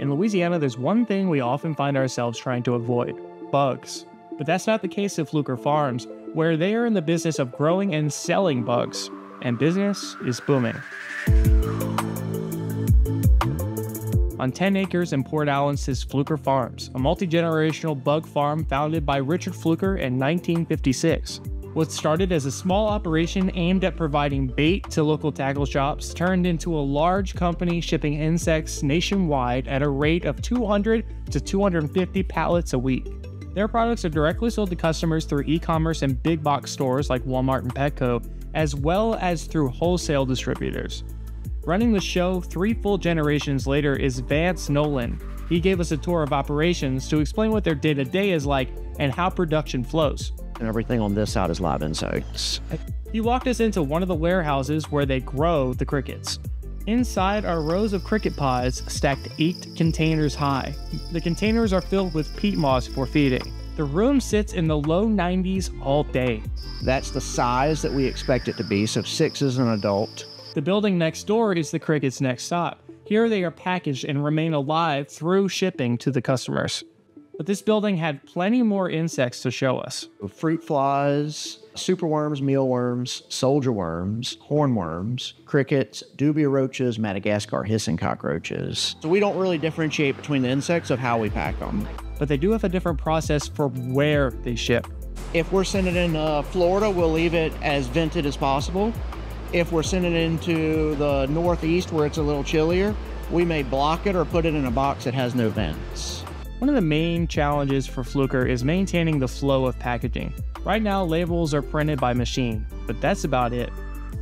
In Louisiana, there's one thing we often find ourselves trying to avoid: bugs. But that's not the case at Fluker Farms, where they are in the business of growing and selling bugs, and business is booming. On 10 acres in Port Allen sits Fluker Farms, a multi-generational bug farm founded by Richard Fluker in 1956. What started as a small operation aimed at providing bait to local tackle shops turned into a large company shipping insects nationwide at a rate of 200 to 250 pallets a week. Their products are directly sold to customers through e-commerce and big box stores like Walmart and Petco, as well as through wholesale distributors. Running the show 3 full generations later is Vance Noland. He gave us a tour of operations to explain what their day-to-day is like and how production flows. And everything on this side is live insects. He walked us into one of the warehouses where they grow the crickets. Inside are rows of cricket pods stacked 8 containers high. The containers are filled with peat moss for feeding. The room sits in the low 90s all day. That's the size that we expect it to be, so 6 is an adult. The building next door is the crickets' next stop. Here they are packaged and remain alive through shipping to the customers. But this building had plenty more insects to show us. Fruit flies, superworms, mealworms, soldier worms, hornworms, crickets, dubia roaches, Madagascar hissing cockroaches. So we don't really differentiate between the insects of how we pack them. But they do have a different process for where they ship. If we're sending it in Florida, we'll leave it as vented as possible. If we're sending it into the Northeast where it's a little chillier, we may block it or put it in a box that has no vents. One of the main challenges for Fluker is maintaining the flow of packaging. Right now, labels are printed by machine, but that's about it.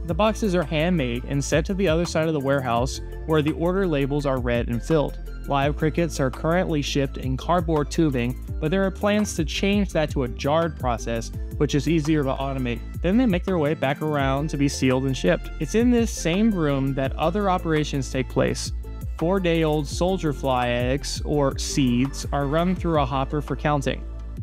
The boxes are handmade and sent to the other side of the warehouse where the order labels are read and filled. Live crickets are currently shipped in cardboard tubing, but there are plans to change that to a jarred process, which is easier to automate. Then they make their way back around to be sealed and shipped. It's in this same room that other operations take place. 4-day-old soldier fly eggs, or seeds, are run through a hopper for counting.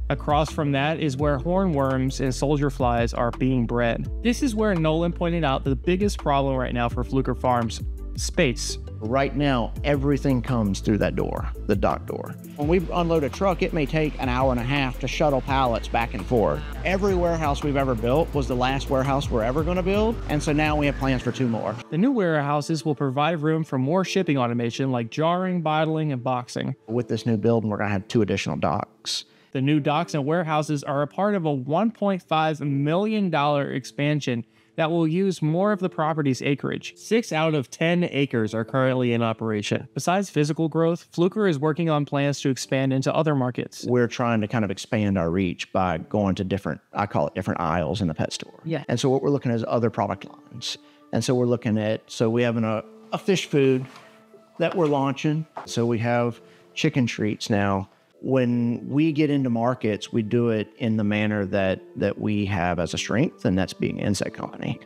Across from that is where hornworms and soldier flies are being bred. This is where Nolan pointed out the biggest problem right now for Fluker Farms: space. Right now, everything comes through that door, the dock door. When we unload a truck, it may take an hour and a half to shuttle pallets back and forth. Every warehouse we've ever built was the last warehouse we're ever going to build, and so now we have plans for 2 more. The new warehouses will provide room for more shipping automation like jarring, bottling, and boxing. With this new building, we're going to have 2 additional docks. The new docks and warehouses are a part of a $1.5 million expansion that will use more of the property's acreage. 6 out of 10 acres are currently in operation. Besides physical growth, Fluker is working on plans to expand into other markets. We're trying to kind of expand our reach by going to different aisles in the pet store. Yeah. And so what we're looking at is other product lines. And so we're looking at, we have a fish food that we're launching. So we have chicken treats now. When we get into markets, we do it in the manner that we have as a strength, and that's being an insect company.